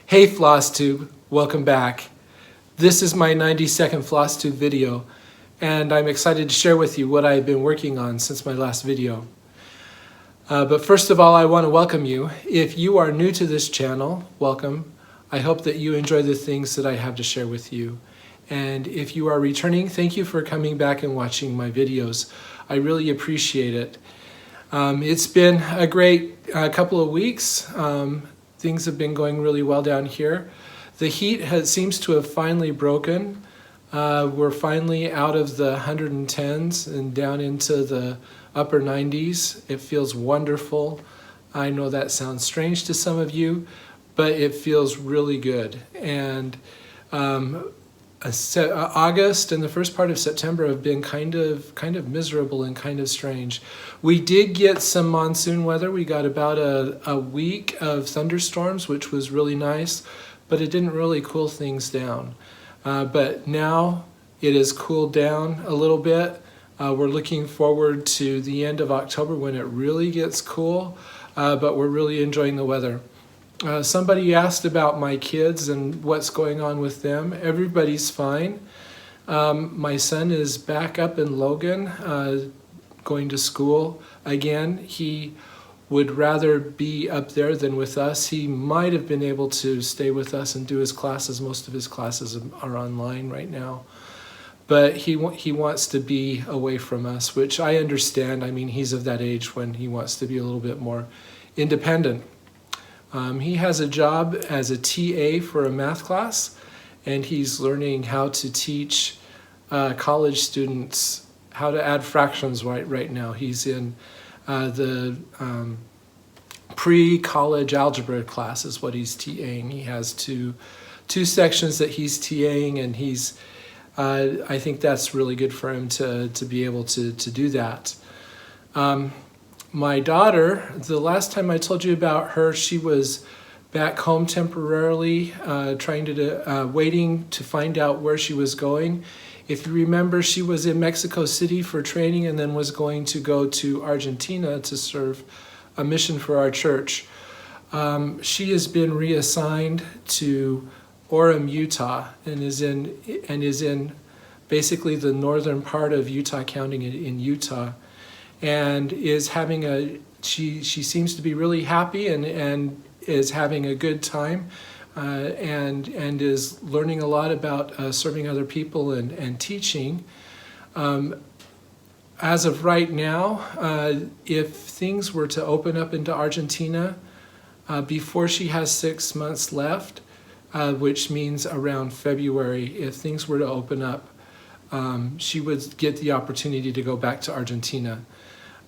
Hey Floss Tube, welcome back. This is my 90-second Floss Tube video, and I'm excited to share with you what I've been working on since my last video. But first of all, I want to welcome you. If you are new to this channel, welcome. I hope that you enjoy the things that I have to share with you. And if you are returning, thank you for coming back and watching my videos. I really appreciate it. It's been a great couple of weeks. Things have been going really well down here. The heat seems to have finally broken. We're finally out of the 110s and down into the upper 90s. It feels wonderful. I know that sounds strange to some of you, but it feels really good. And August and the first part of September have been kind of miserable and kind of strange. We did get some monsoon weather. We got about a week of thunderstorms, which was really nice, but it didn't really cool things down. But now it has cooled down a little bit. We're looking forward to the end of October when it really gets cool, but we're really enjoying the weather. Somebody asked about my kids and what's going on with them. Everybody's fine. My son is back up in Logan, going to school again. He would rather be up there than with us. He might have been able to stay with us and do his classes. Most of his classes are online right now. But he wants to be away from us, which I understand. I mean, he's of that age when he wants to be a little bit more independent. He has a job as a TA for a math class, and he's learning how to teach college students how to add fractions right now. He's in the pre-college algebra class is what he's TAing. He has two sections that he's TAing, and I think that's really good for him to be able to do that. My daughter, the last time I told you about her, she was back home temporarily, waiting to find out where she was going. If you remember, she was in Mexico City for training and then was going to go to Argentina to serve a mission for our church. She has been reassigned to Orem, Utah, and is in basically the northern part of Utah County in Utah. And is having she seems to be really happy and is having a good time, and is learning a lot about serving other people and teaching. As of right now, if things were to open up into Argentina before she has 6 months left, which means around February, if things were to open up, she would get the opportunity to go back to Argentina.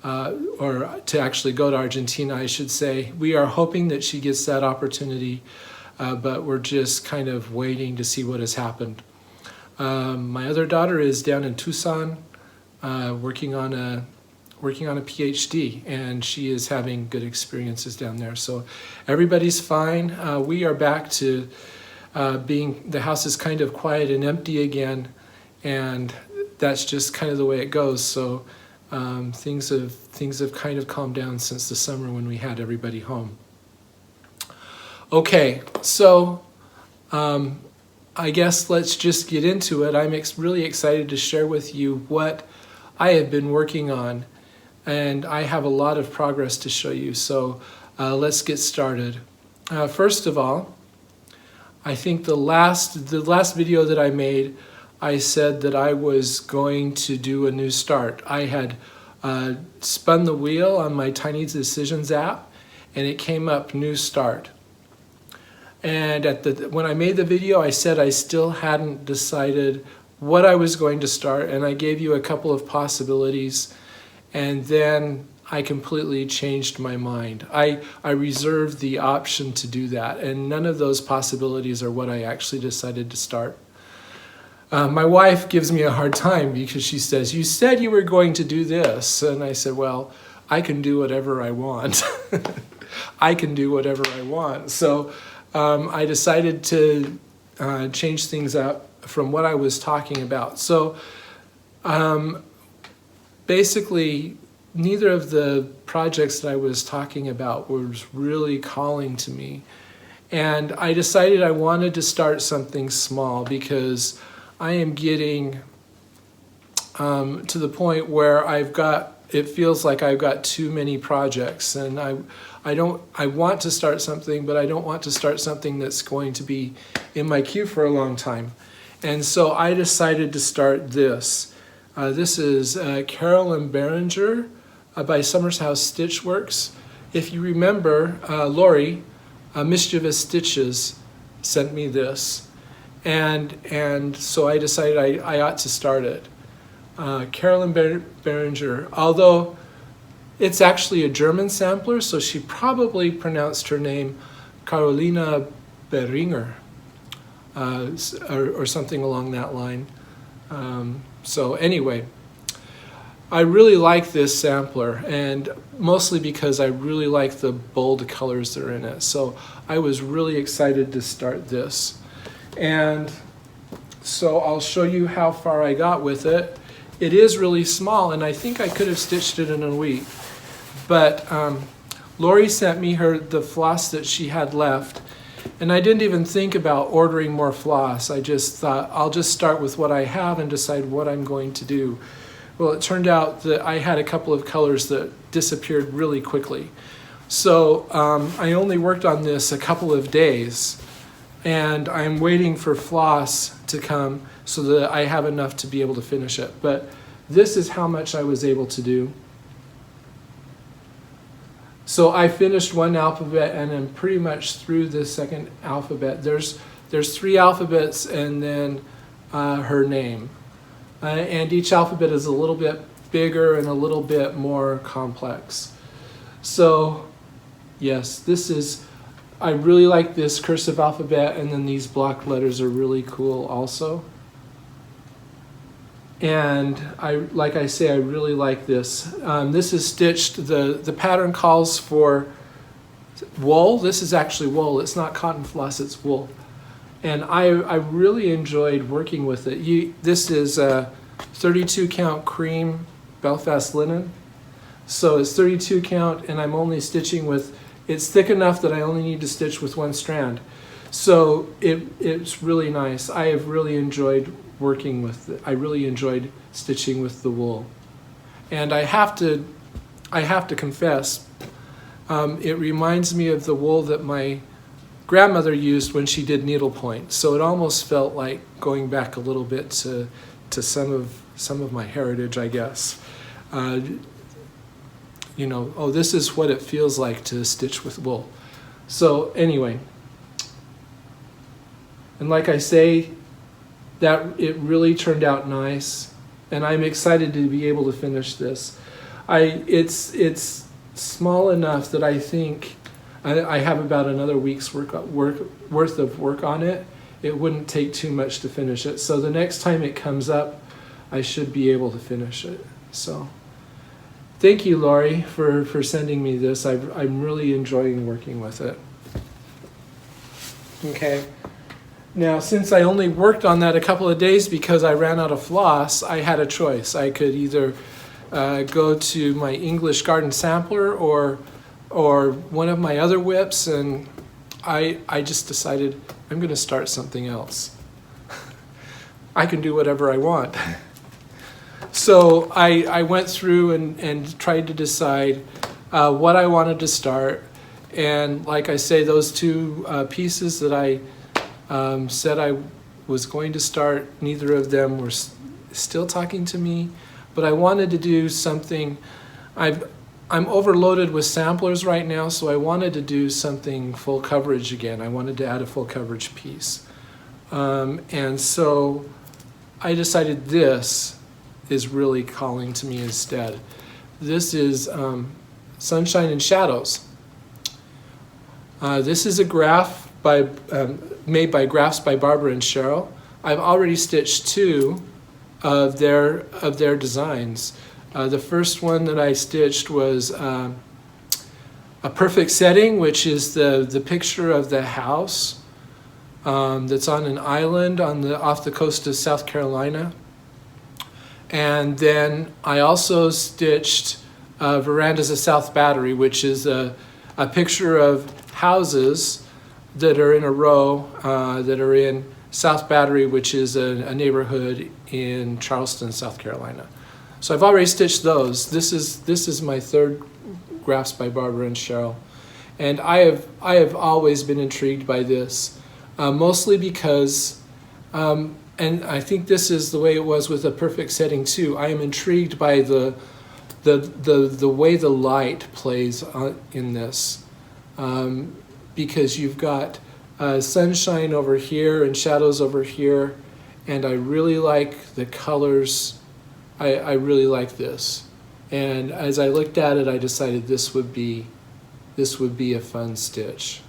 Or to actually go to Argentina, I should say. We are hoping that she gets that opportunity, but we're just kind of waiting to see what has happened. My other daughter is down in Tucson, working on a PhD, and she is having good experiences down there. So everybody's fine. We are back to the house is kind of quiet and empty again, and that's just kind of the way it goes. So things have kind of calmed down since the summer when we had everybody home. Okay, so I guess let's just get into it. I'm really excited to share with you what I have been working on, and I have a lot of progress to show you. So let's get started. First of all, I think the last video that I made, I said that I was going to do a new start. I had spun the wheel on my Tiny Decisions app, and it came up new start. And when I made the video, I said I still hadn't decided what I was going to start, and I gave you a couple of possibilities, and then I completely changed my mind. I reserved the option to do that, and none of those possibilities are what I actually decided to start. My wife gives me a hard time because she says, "You said you were going to do this." And I said, well, I can do whatever I want. I can do whatever I want. So I decided to change things up from what I was talking about. So basically, neither of the projects that I was talking about was really calling to me. And I decided I wanted to start something small because I am getting to the point where it feels like I've got too many projects, and I want to start something, but I don't want to start something that's going to be in my queue for a long time. And so I decided to start this. This is Karoline Beringer by Summer's House Stitch Works. If you remember, Lori, Mischievous Stitches, sent me this, and so I decided I ought to start it. Karoline Beringer, although it's actually a German sampler, so she probably pronounced her name Karoline Beringer, or something along that line. So anyway, I really like this sampler, and mostly because I really like the bold colors that are in it. So I was really excited to start this. And so I'll show you how far I got with it. It is really small, and I think I could have stitched it in a week. But Lori sent me the floss that she had left, and I didn't even think about ordering more floss. I just thought I'll just start with what I have and decide what I'm going to do. Well, it turned out that I had a couple of colors that disappeared really quickly. So I only worked on this a couple of days, and I'm waiting for floss to come so that I have enough to be able to finish it. But this is how much I was able to do. So I finished one alphabet, and I'm pretty much through the second alphabet. There's 3 alphabets and then her name. And each alphabet is a little bit bigger and a little bit more complex. So yes, I really like this cursive alphabet, and then these block letters are really cool also. And like I say, I really like this. This is stitched, the pattern calls for wool. This is actually wool. It's not cotton floss, it's wool. And I really enjoyed working with it. This is a 32 count Cream Belfast Linen. So it's 32 count, and I'm only stitching with, it's thick enough that I only need to stitch with 1 strand. So it's really nice. I have really enjoyed working with it. I really enjoyed stitching with the wool. And I have to confess, it reminds me of the wool that my grandmother used when she did needlepoint. So it almost felt like going back a little bit to some of my heritage, I guess. This is what it feels like to stitch with wool. So anyway, and like I say, that it really turned out nice, and I'm excited to be able to finish this. It's small enough that I think I have about another week's worth of work on it. It wouldn't take too much to finish it. So the next time it comes up, I should be able to finish it. So thank you, Lori, for sending me this. I'm really enjoying working with it. Okay. Now, since I only worked on that a couple of days because I ran out of floss, I had a choice. I could either go to my English Garden Sampler or one of my other whips, and I just decided I'm going to start something else. I can do whatever I want. So I went through and tried to decide what I wanted to start, and like I say, those 2 pieces that I said I was going to start, neither of them were still talking to me, but I wanted to do something. I'm overloaded with samplers right now, so I wanted to do something full coverage again. I wanted to add a full coverage piece. And so I decided this is really calling to me instead. This is Sunshine and Shadows. This is a graph made by Graphs by Barbara and Cheryl. I've already stitched 2 of their designs. The first one that I stitched was a perfect setting, which is the picture of the house that's on an island off the coast of South Carolina. And then I also stitched Verandas of South Battery, which is a picture of houses that are in a row that are in South Battery, which is a neighborhood in Charleston, South Carolina. So I've already stitched those. This is my third Grafts by Barbara and Cheryl, and I have always been intrigued by this, mostly because, and I think this is the way it was with A Perfect Setting too. I am intrigued by the way the light plays in this, because you've got sunshine over here and shadows over here, and I really like the colors. I really like this, and as I looked at it, I decided this would be a fun stitch.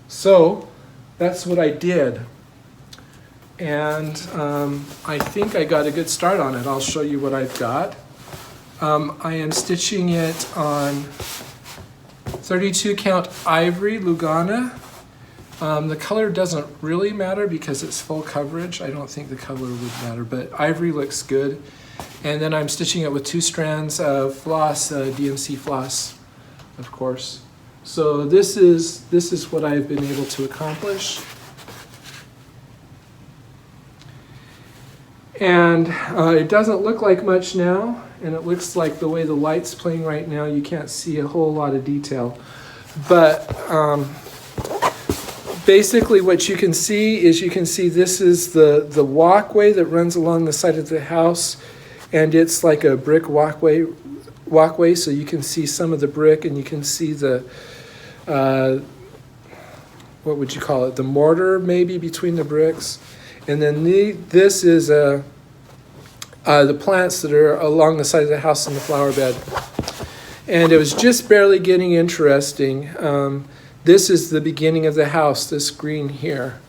So that's what I did, and I think I got a good start on it. I'll show you what I've got. I am stitching it on 32 count Ivory Lugana. The color doesn't really matter because it's full coverage. I don't think the color would matter, but ivory looks good. And then I'm stitching it with 2 strands of floss, DMC floss, of course. So this is what I've been able to accomplish. And it doesn't look like much now, and it looks like the way the light's playing right now, you can't see a whole lot of detail. But basically what you can see is this is the walkway that runs along the side of the house, and it's like a brick walkway, so you can see some of the brick, and you can see the what would you call it, the mortar maybe between the bricks. And then this is the plants that are along the side of the house in the flower bed. And it was just barely getting interesting. This is the beginning of the house, this green here.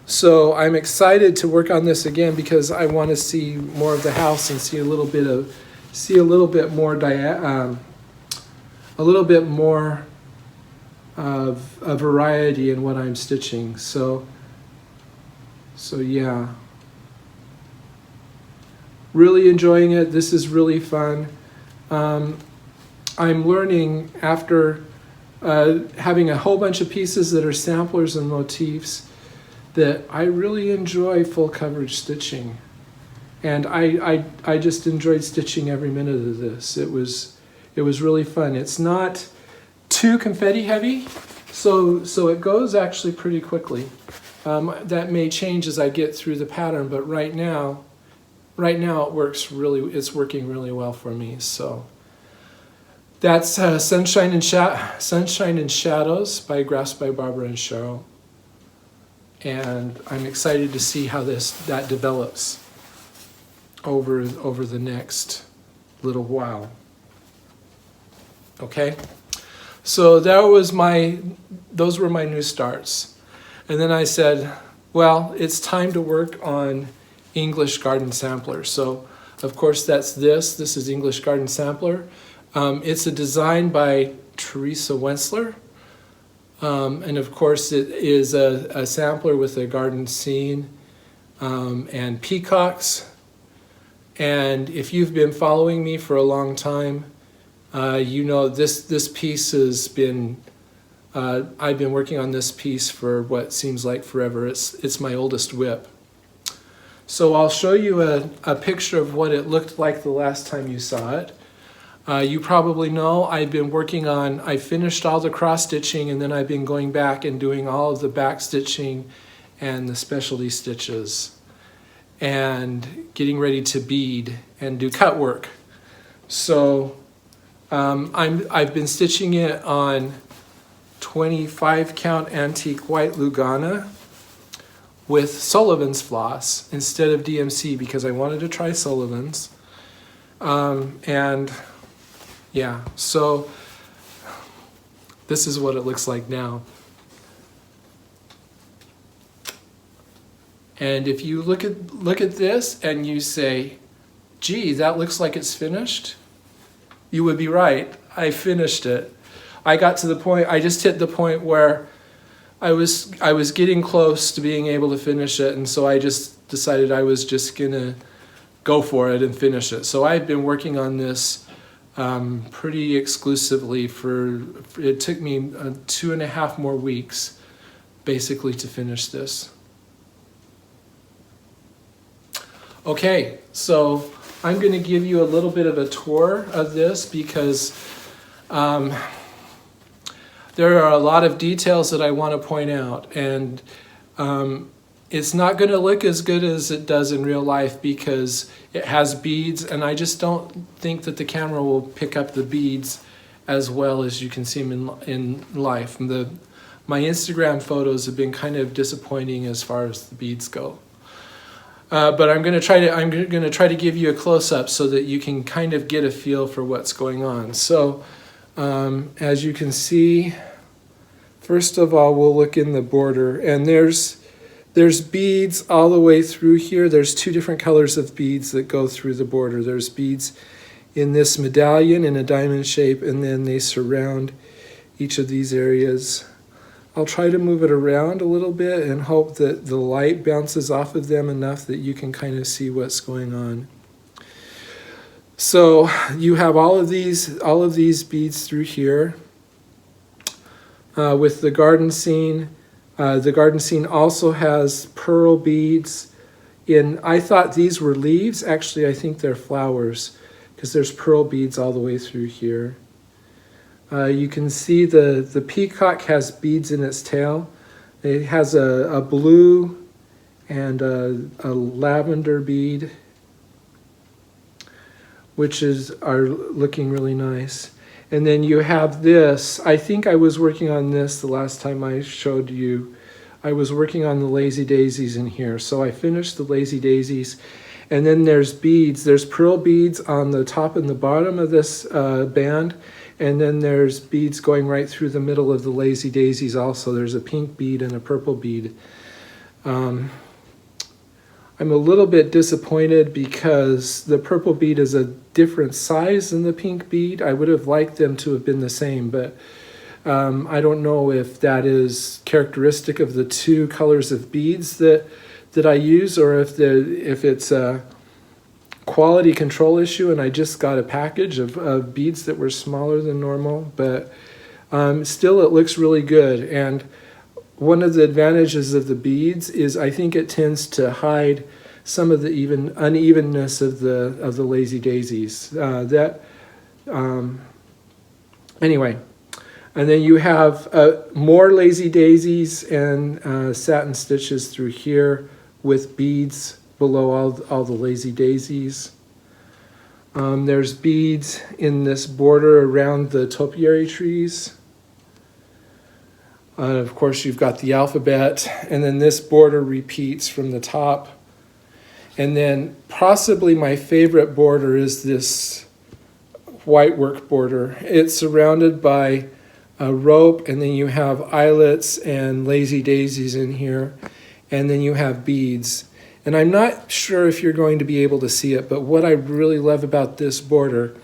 So I'm excited to work on this again because I want to see more of the house and see a little bit more of a variety in what I'm stitching. So yeah, really enjoying it. This is really fun. I'm learning after having a whole bunch of pieces that are samplers and motifs that I really enjoy full coverage stitching. And I just enjoyed stitching every minute of this. It was really fun. It's not too confetti heavy, so it goes actually pretty quickly. That may change as I get through the pattern, but right now it's working really well for me. So that's Sunshine and Shadows by Grafts by Barbara and Cheryl, and I'm excited to see how that develops over the next little while. Okay, so those were my new starts. And then I said, well, it's time to work on English Garden Sampler. So, of course, this is English Garden Sampler. It's a design by Teresa Wentzler. And, of course, it is a sampler with a garden scene and peacocks. And if you've been following me for a long time, you know this piece has been... I've been working on this piece for what seems like forever. It's my oldest whip. So I'll show you a picture of what it looked like the last time you saw it. You probably know I finished all the cross stitching, and then I've been going back and doing all of the back stitching and the specialty stitches and getting ready to bead and do cut work. So I've been stitching it on 25 count Antique White Lugana with Sullivans Floss instead of DMC because I wanted to try Sullivans. And yeah, so this is what it looks like now. And if you look at this and you say, gee, that looks like it's finished, you would be right. I finished it. I got to the point, I just hit the point where I was getting close to being able to finish it, and so I just decided I was just gonna go for it and finish it. So I've been working on this pretty exclusively it took me 2.5 more weeks basically to finish this. Okay, so I'm going to give you a little bit of a tour of this because there are a lot of details that I want to point out, and it's not going to look as good as it does in real life because it has beads, and I just don't think that the camera will pick up the beads as well as you can see them in life. My Instagram photos have been kind of disappointing as far as the beads go. But I'm going to try to give you a close-up so that you can kind of get a feel for what's going on. So as you can see, first of all, we'll look in the border, and there's beads all the way through here. There's 2 different colors of beads that go through the border. There's beads in this medallion in a diamond shape, and then they surround each of these areas. I'll try to move it around a little bit and hope that the light bounces off of them enough that you can kind of see what's going on. So you have all of these beads through here. With the garden scene also has pearl beads. I thought these were leaves. Actually, I think they're flowers because there's pearl beads all the way through here. You can see the peacock has beads in its tail. It has a blue and a lavender bead, which are looking really nice. And then you have this. I think I was working on this the last time I showed you. I was working on the lazy daisies in here. So I finished the lazy daisies. And then there's beads. There's pearl beads on the top and the bottom of this band. And then there's beads going right through the middle of the lazy daisies also. There's a pink bead and a purple bead. I'm a little bit disappointed because the purple bead is a different size than the pink bead. I would have liked them to have been the same, but I don't know if that is characteristic of the 2 colors of beads that I use, or if it's a quality control issue and I just got a package of beads that were smaller than normal. But still, it looks really good. And one of the advantages of the beads is I think it tends to hide some of the unevenness of the lazy daisies. Anyway, and then you have more lazy daisies and satin stitches through here with beads below all the lazy daisies. There's beads in this border around the topiary trees. Of course, you've got the alphabet, and then this border repeats from the top. And then possibly my favorite border is this white work border. It's surrounded by a rope, and then you have eyelets and lazy daisies in here, and then you have beads. And I'm not sure if you're going to be able to see it, but what I really love about this border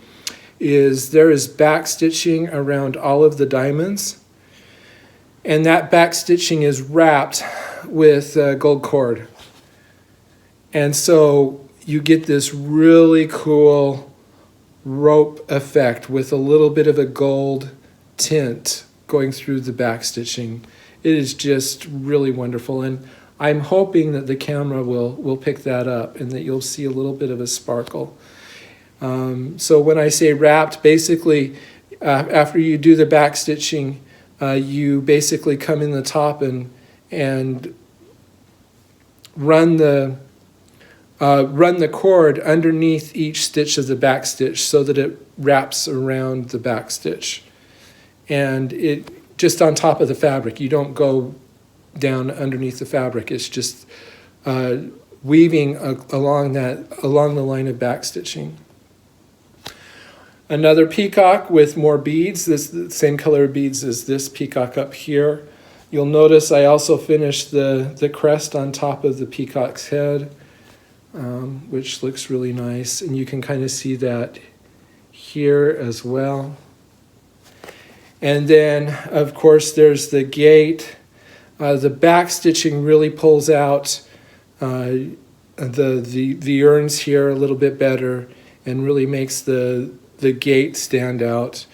is there is back stitching around all of the diamonds, and that back stitching is wrapped with gold cord. And so you get this really cool rope effect with a little bit of a gold tint going through the back stitching. It is just really wonderful, and I'm hoping that the camera will pick that up and that you'll see a little bit of a sparkle. So when I say wrapped, basically after you do the back stitching, you basically come in the top and run the cord underneath each stitch of the back stitch so that it wraps around the back stitch. And it just on top of the fabric. You don't go down underneath the fabric. It's just weaving along the line of back stitching. Another peacock with more beads, the same color of beads as this peacock up here. You'll notice I also finished the crest on top of the peacock's head, which looks really nice, and you can kind of see that here as well. And then, of course, there's the gate. The back stitching really pulls out the urns here a little bit better and really makes the the gate stand out.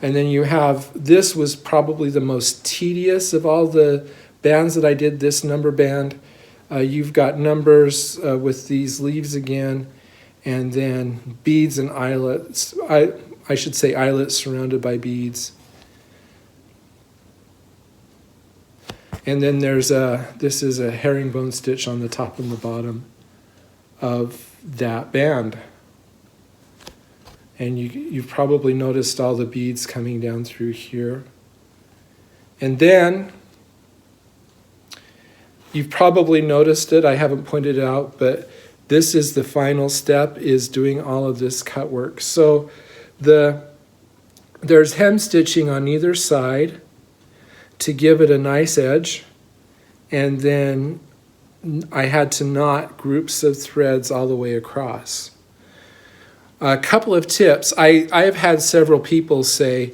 And then you have, this was probably the most tedious of all the bands that I did, this number band. You've got numbers with these leaves again, and then beads and eyelets. I should say eyelets surrounded by beads. And then this is a herringbone stitch on the top and the bottom of that band. And you've probably noticed all the beads coming down through here. And then, you've probably noticed it, I haven't pointed it out, but this is the final step, is doing all of this cut work. So there's hem stitching on either side to give it a nice edge. And then I had to knot groups of threads all the way across. A couple of tips. I have had several people say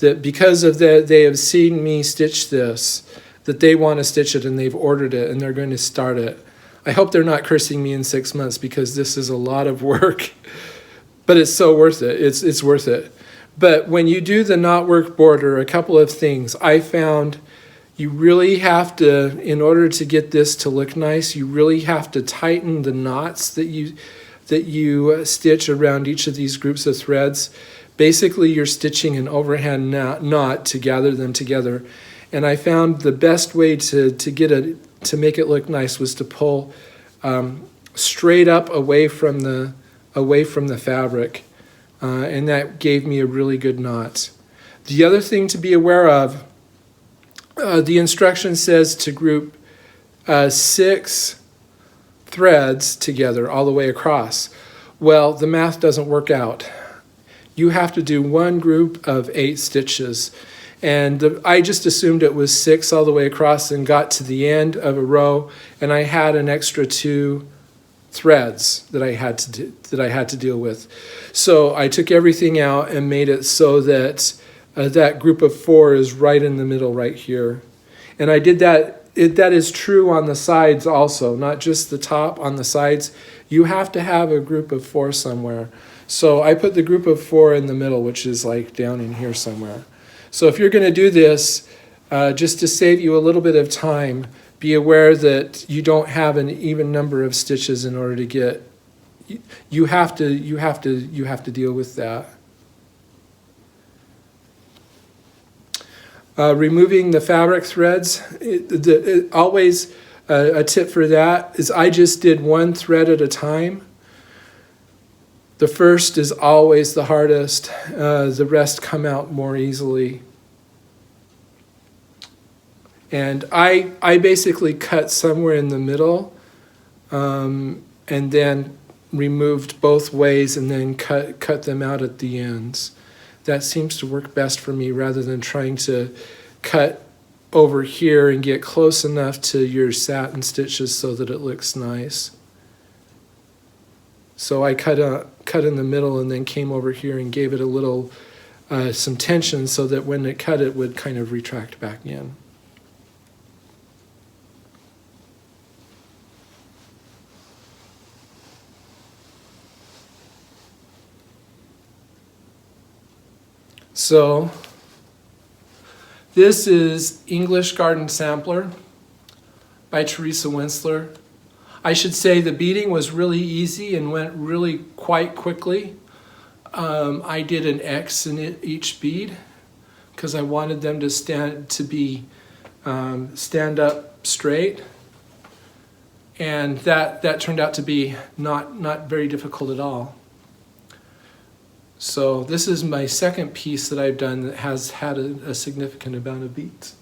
that because of that, they have seen me stitch this, that they want to stitch it and they've ordered it and they're going to start it. I hope they're not cursing me in 6 months, because this is a lot of work, but it's so worth it. It's worth it. But when you do the Knotwork Border, a couple of things. I found you really have to, in order to get this to look nice, you really have to tighten the knots that you stitch around each of these groups of threads. Basically, you're stitching an overhand knot to gather them together. And I found the best way to make it look nice was to pull straight up away from the fabric, and that gave me a really good knot. The other thing to be aware of, the instruction says to group 6 threads together all the way across. Well, the math doesn't work out. You have to do one group of 8 stitches. And I just assumed it was 6 all the way across and got to the end of a row, and I had an extra 2 threads that I had to deal with. So I took everything out and made it so that that group of 4 is right in the middle right here. And I did that. That is true on the sides also, not just the top, on the sides. You have to have a group of 4 somewhere. So I put the group of 4 in the middle, which is like down in here somewhere. So if you're going to do this, just to save you a little bit of time, be aware that you don't have an even number of stitches in order to get. You have to deal with that. Removing the fabric threads, always a tip for that is I just did 1 thread at a time. The first is always the hardest. The rest come out more easily. And I basically cut somewhere in the middle, and then removed both ways and then cut them out at the ends. That seems to work best for me, rather than trying to cut over here and get close enough to your satin stitches so that it looks nice. So I cut in the middle and then came over here and gave it a little, some tension, so that when it cut, it would kind of retract back in. So this is English Garden Sampler by Teresa Wentzler. I should say the beading was really easy and went really quite quickly. I did an X in each bead because I wanted them to stand up straight, and that turned out to be not very difficult at all. So this is my second piece that I've done that has had a significant amount of beads.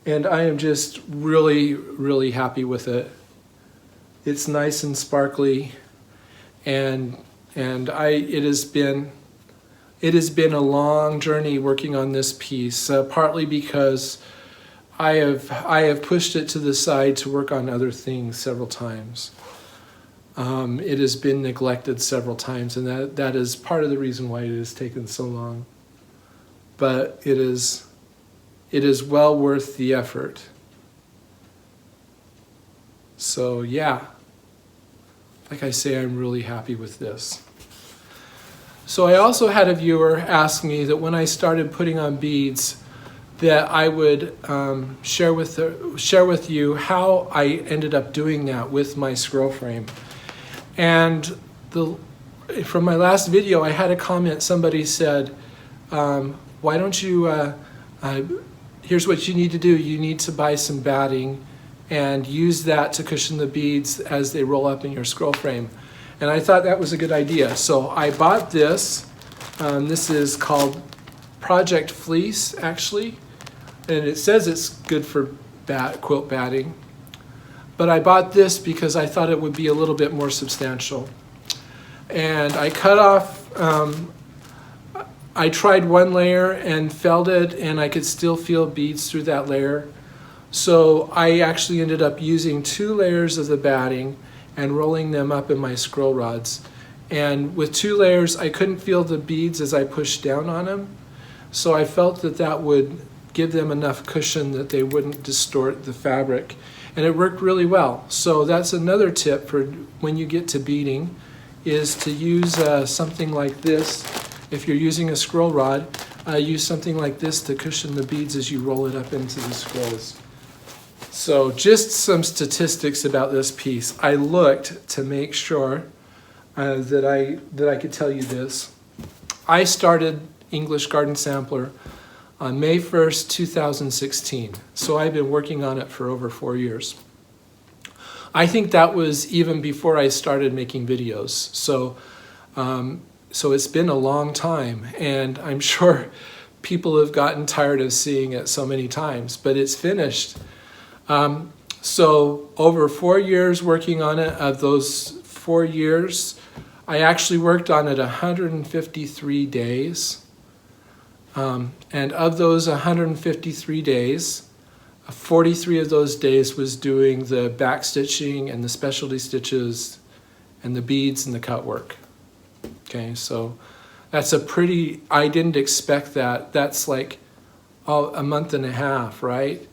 And I am just really, really happy with it. It's nice and sparkly, and it has been a long journey working on this piece, partly because I have pushed it to the side to work on other things several times. It has been neglected several times, and that is part of the reason why it has taken so long. But it is well worth the effort. So yeah, like I say, I'm really happy with this. So I also had a viewer ask me that when I started putting on beads, that I would share with you how I ended up doing that with my scroll frame. And from my last video, I had a comment. Somebody said, why don't you, here's what you need to do. You need to buy some batting and use that to cushion the beads as they roll up in your scroll frame. And I thought that was a good idea. So I bought this. This is called Project Fleece, actually. And it says it's good for quilt batting. But I bought this because I thought it would be a little bit more substantial. And I cut off, I tried one layer and felt it, and I could still feel beads through that layer. So I actually ended up using 2 layers of the batting and rolling them up in my scroll rods. And with 2 layers, I couldn't feel the beads as I pushed down on them. So I felt that that would give them enough cushion that they wouldn't distort the fabric. And it worked really well. So that's another tip for when you get to beading, is to use something like this. If you're using a scroll rod, use something like this to cushion the beads as you roll it up into the scrolls. So just some statistics about this piece. I looked to make sure that I could tell you this. I started English Garden Sampler on May 1st, 2016. So I've been working on it for over 4 years. I think that was even before I started making videos. So it's been a long time, and I'm sure people have gotten tired of seeing it so many times, but it's finished. So over 4 years working on it, of those 4 years, I actually worked on it 153 days. And of those 153 days, 43 of those days was doing the back stitching and the specialty stitches and the beads and the cut work. Okay, so that's I didn't expect that. That's like a month and a half, right?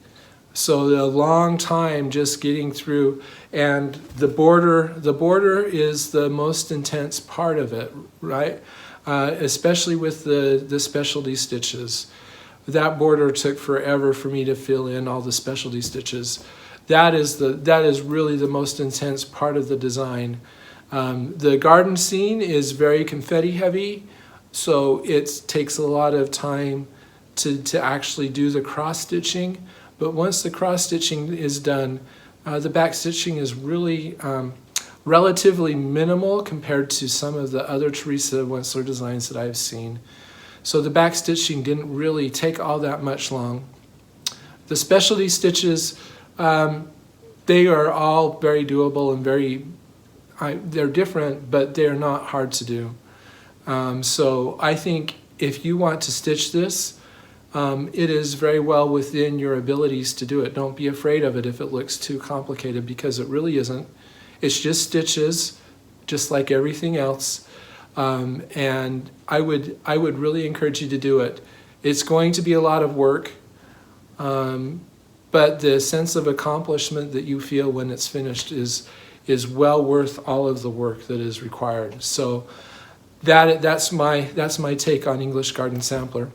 So a long time just getting through, and the border is the most intense part of it, right? Especially with the specialty stitches. That border took forever for me to fill in all the specialty stitches. That is really the most intense part of the design. The garden scene is very confetti heavy, so it takes a lot of time to actually do the cross stitching. But once the cross stitching is done, the back stitching is really relatively minimal compared to some of the other Teresa Wentzler designs that I've seen. So the back stitching didn't really take all that much long. The specialty stitches, they are all very doable and they're different, but they're not hard to do. So I think if you want to stitch this, it is very well within your abilities to do it. Don't be afraid of it if it looks too complicated, because it really isn't. It's just stitches, just like everything else. And I would really encourage you to do it. It's going to be a lot of work, but the sense of accomplishment that you feel when it's finished is well worth all of the work that is required. So that's my take on English Garden Sampler.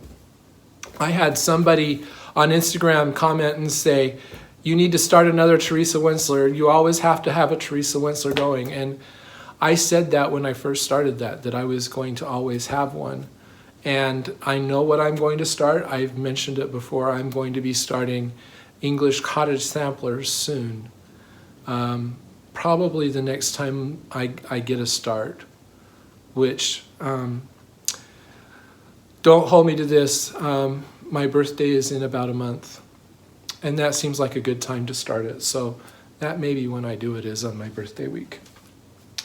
I had somebody on Instagram comment and say, you need to start another Teresa Wentzler. You always have to have a Teresa Wentzler going. And I said that when I first started that I was going to always have one. And I know what I'm going to start. I've mentioned it before. I'm going to be starting English Cottage Samplers soon. Probably the next time I get a start, which, don't hold me to this, my birthday is in about a month. And that seems like a good time to start it. So that may be when I do it, is on my birthday week.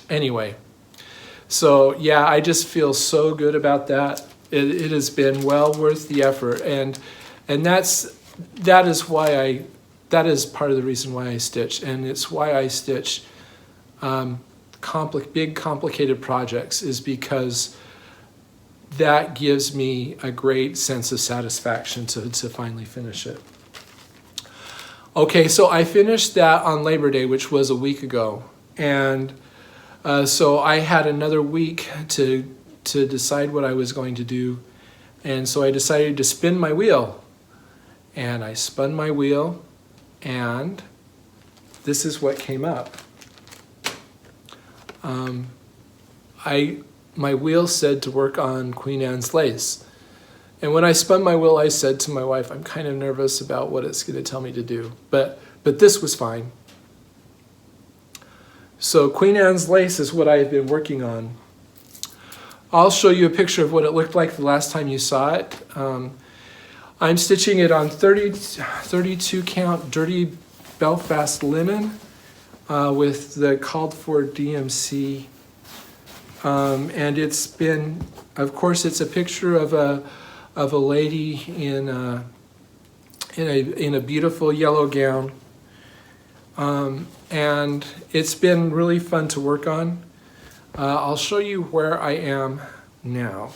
Anyway, so yeah, I just feel so good about that. It has been well worth the effort, and that is part of the reason why I stitch, and it's why I stitch big complicated projects, is because that gives me a great sense of satisfaction to finally finish it. Okay, so I finished that on Labor Day, which was a week ago, and so I had another week to to decide what I was going to do. And so I decided to spin my wheel. And I spun my wheel, and this is what came up. My wheel said to work on Queen Anne's lace. And when I spun my wheel, I said to my wife, I'm kind of nervous about what it's going to tell me to do. But this was fine. So Queen Anne's lace is what I have been working on. I'll show you a picture of what it looked like the last time you saw it. I'm stitching it on 32 count Dirty Belfast Linen with the called for DMC. And it's been, of course, it's a picture of a lady in a beautiful yellow gown. And it's been really fun to work on. I'll show you where I am now.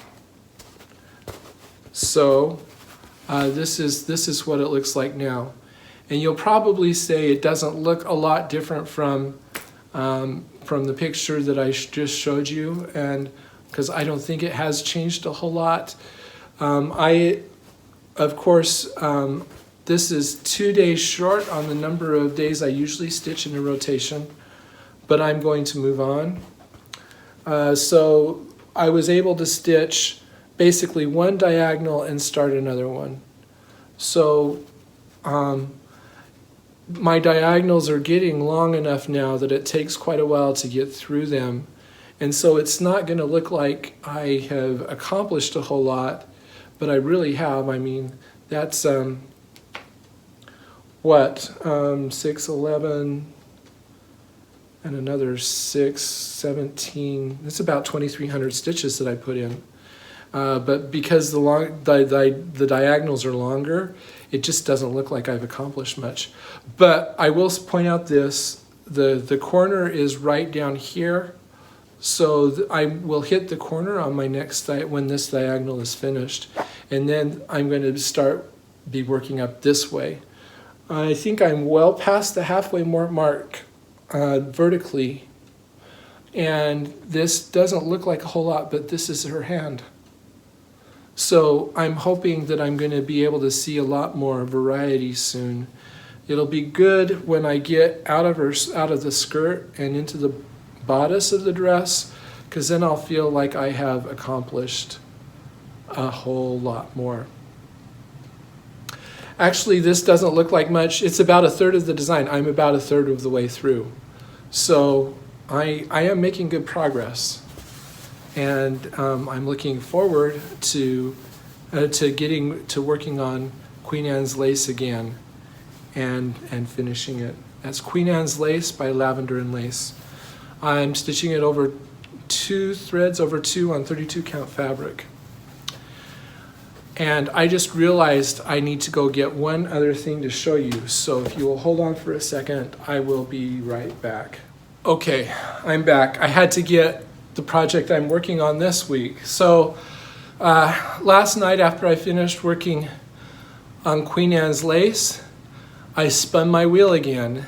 So this is what it looks like now. And you'll probably say it doesn't look a lot different from the picture that I just showed you, and because I don't think it has changed a whole lot. Of course, this is 2 days short on the number of days I usually stitch in a rotation, but I'm going to move on. So I was able to stitch basically one diagonal and start another one. So my diagonals are getting long enough now that it takes quite a while to get through them. And so it's not going to look like I have accomplished a whole lot, but I really have. I mean, that's 6, 11, and another 6, 17. It's about 2,300 stitches that I put in. But because the diagonals are longer, it just doesn't look like I've accomplished much. But I will point out this, the corner is right down here. So I will hit the corner on my next when this diagonal is finished. And then I'm going to be working up this way. I think I'm well past the halfway mark vertically. And this doesn't look like a whole lot, but this is her hand. So I'm hoping that I'm going to be able to see a lot more variety soon. It'll be good when I get out of the skirt and into the bodice of the dress, because then I'll feel like I have accomplished a whole lot more. Actually, this doesn't look like much. It's about a third of the design. I'm about a third of the way through. So I am making good progress. And I'm looking forward to getting to working on Queen Anne's Lace again and finishing it. That's Queen Anne's Lace by Lavender and Lace. I'm stitching it over 2 threads over 2 on 32 count fabric. And I just realized I need to go get one other thing to show you. So if you will hold on for a second, I will be right back. Okay, I'm back. I had to get the project I'm working on this week. So last night after I finished working on Queen Anne's Lace, I spun my wheel again,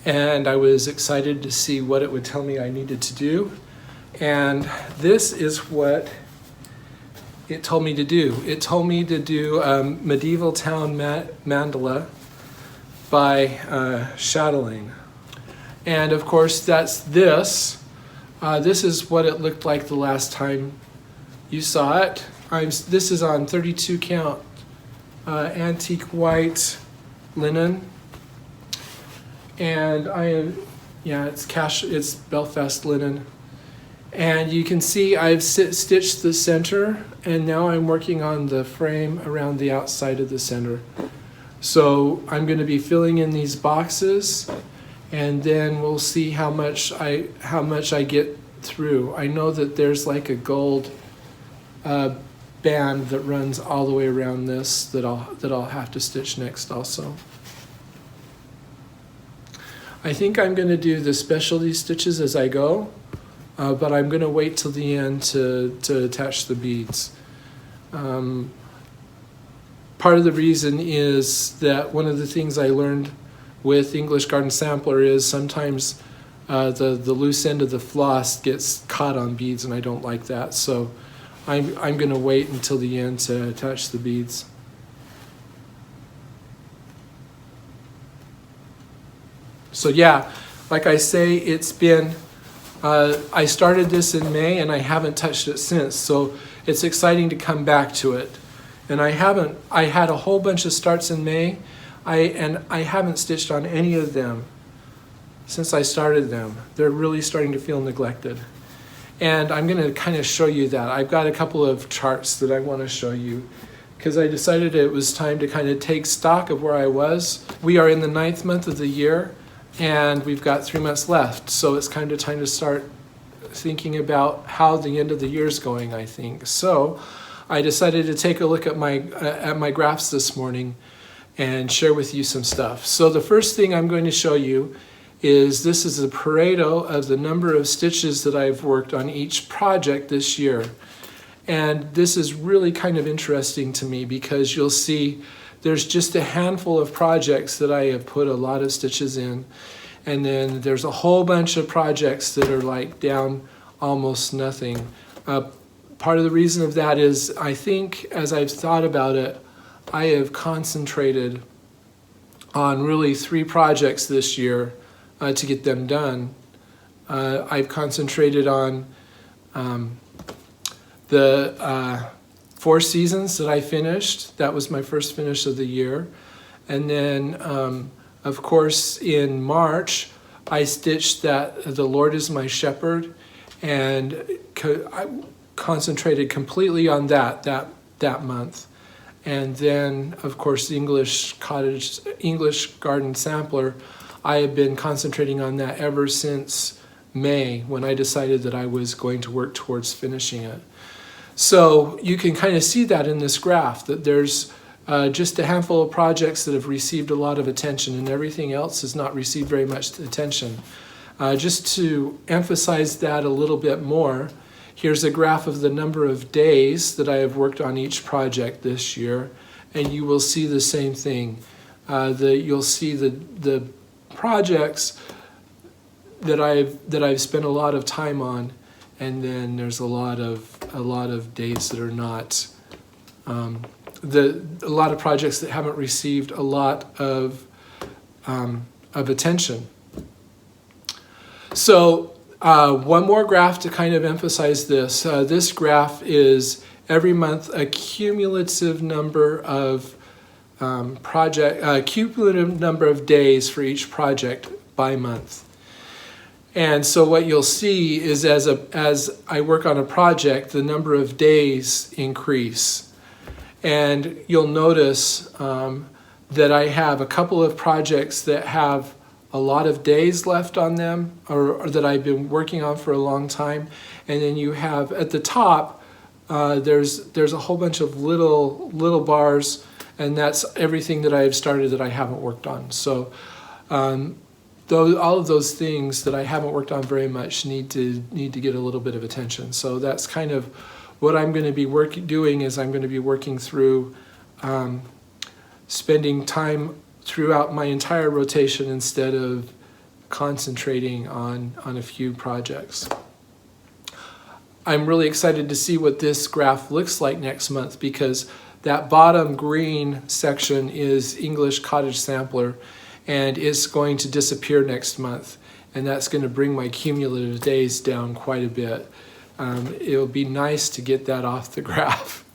and I was excited to see what it would tell me I needed to do. And this is what it told me to do. It told me to do Medieval Town Mandala by Chatelaine. And of course that's this. This is what it looked like the last time you saw it. This is on 32 count Antique White Linen. And it's Belfast Linen. And you can see I've stitched the center, and now I'm working on the frame around the outside of the center. So I'm going to be filling in these boxes, and then we'll see how much I get through. I know that there's like a gold band that runs all the way around this that I'll have to stitch next also. I think I'm going to do the specialty stitches as I go, but I'm going to wait till the end to attach the beads. Part of the reason is that one of the things I learned with English Garden Sampler is sometimes the loose end of the floss gets caught on beads, and I don't like that. So I'm going to wait until the end to attach the beads. So yeah, like I say, it's been, I started this in May and I haven't touched it since. So it's exciting to come back to it. And I had a whole bunch of starts in May, and I haven't stitched on any of them since I started them. They're really starting to feel neglected. And I'm going to kind of show you that. I've got a couple of charts that I want to show you because I decided it was time to kind of take stock of where I was. We are in the 9th month of the year, and we've got 3 months left. So it's kind of time to start thinking about how the end of the year is going, I think. So I decided to take a look at my graphs this morning and share with you some stuff. So the first thing I'm going to show you is this is a Pareto of the number of stitches that I've worked on each project this year. And this is really kind of interesting to me because you'll see there's just a handful of projects that I have put a lot of stitches in. And then there's a whole bunch of projects that are like down almost nothing. Part of the reason of that is I think as I've thought about it, I have concentrated on really 3 projects this year to get them done. I've concentrated on the 4 seasons that I finished. That was my first finish of the year. And then, of course, in March, I stitched that The Lord is My Shepherd, and I concentrated completely on that month. And then, of course, the English Garden Sampler, I have been concentrating on that ever since May when I decided that I was going to work towards finishing it. So you can kind of see that in this graph, that there's just a handful of projects that have received a lot of attention and everything else has not received very much attention. Just to emphasize that a little bit more, here's a graph of the number of days that I have worked on each project this year, and you will see the same thing. You'll see the projects that I've spent a lot of time on, and then there's a lot of days that are not. A lot of projects that haven't received a lot of attention. So one more graph to kind of emphasize this. This graph is every month a cumulative number of cumulative number of days for each project by month. And so what you'll see is as I work on a project, the number of days increase. And you'll notice that I have a couple of projects that have a lot of days left on them, or that I've been working on for a long time. And then you have at the top, there's a whole bunch of little bars, and that's everything that I've started that I haven't worked on. So all of those things that I haven't worked on very much need to get a little bit of attention. So that's kind of what I'm going to be doing is I'm going to be working through spending time throughout my entire rotation instead of concentrating on a few projects. I'm really excited to see what this graph looks like next month because that bottom green section is English Cottage Sampler, and it's going to disappear next month, and that's going to bring my cumulative days down quite a bit. It'll be nice to get that off the graph.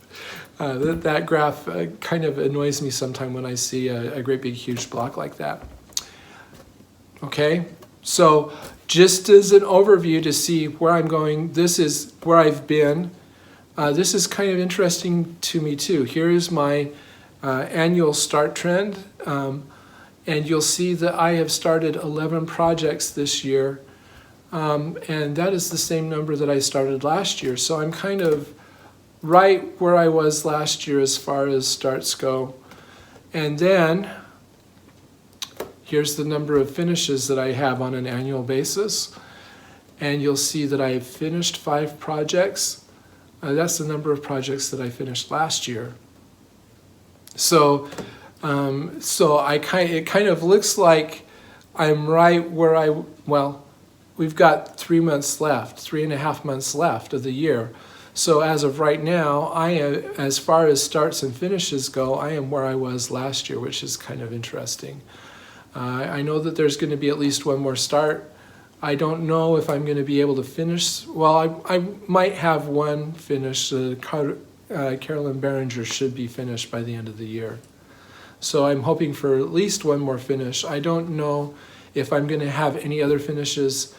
That graph kind of annoys me sometimes when I see a great big huge block like that. Okay, so just as an overview to see where I'm going, this is where I've been. This is kind of interesting to me too. Here is my annual start trend, and you'll see that I have started 11 projects this year. And that is the same number that I started last year. So I'm kind of right where I was last year as far as starts go. And then here's the number of finishes that I have on an annual basis. And you'll see that I've finished 5 projects. That's the number of projects that I finished last year. So it kind of looks like I'm right where we've got 3 months left, 3.5 months left of the year. So as of right now, I am, as far as starts and finishes go, I am where I was last year, which is kind of interesting. I know that there's going to be at least one more start. I don't know if I'm going to be able to finish. Well, I might have one finished. Karoline Beringer should be finished by the end of the year. So I'm hoping for at least one more finish. I don't know if I'm going to have any other finishes.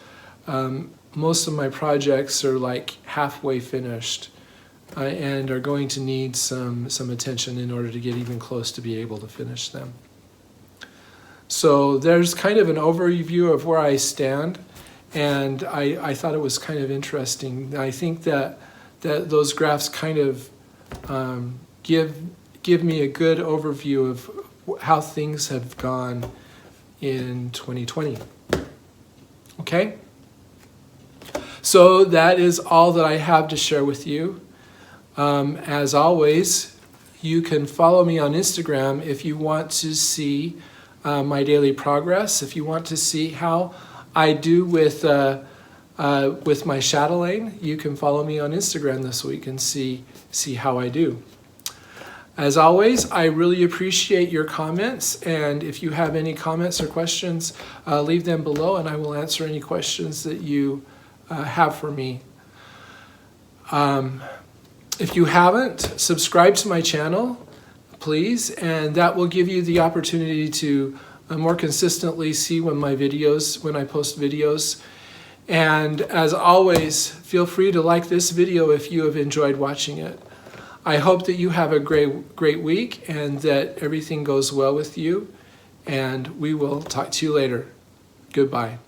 Most of my projects are like halfway finished and are going to need some attention in order to get even close to be able to finish them. So there's kind of an overview of where I stand, and I thought it was kind of interesting. I think that those graphs kind of give me a good overview of how things have gone in 2020. Okay? So that is all that I have to share with you. As always, you can follow me on Instagram if you want to see my daily progress, if you want to see how I do with my chatelaine. You can follow me on Instagram this week and see how I do. As always, I really appreciate your comments, and if you have any comments or questions, leave them below and I will answer any questions that you have for me. If you haven't, subscribe to my channel, please, and that will give you the opportunity to more consistently see when I post videos. And as always, feel free to like this video if you have enjoyed watching it. I hope that you have a great week and that everything goes well with you, and we will talk to you later. Goodbye.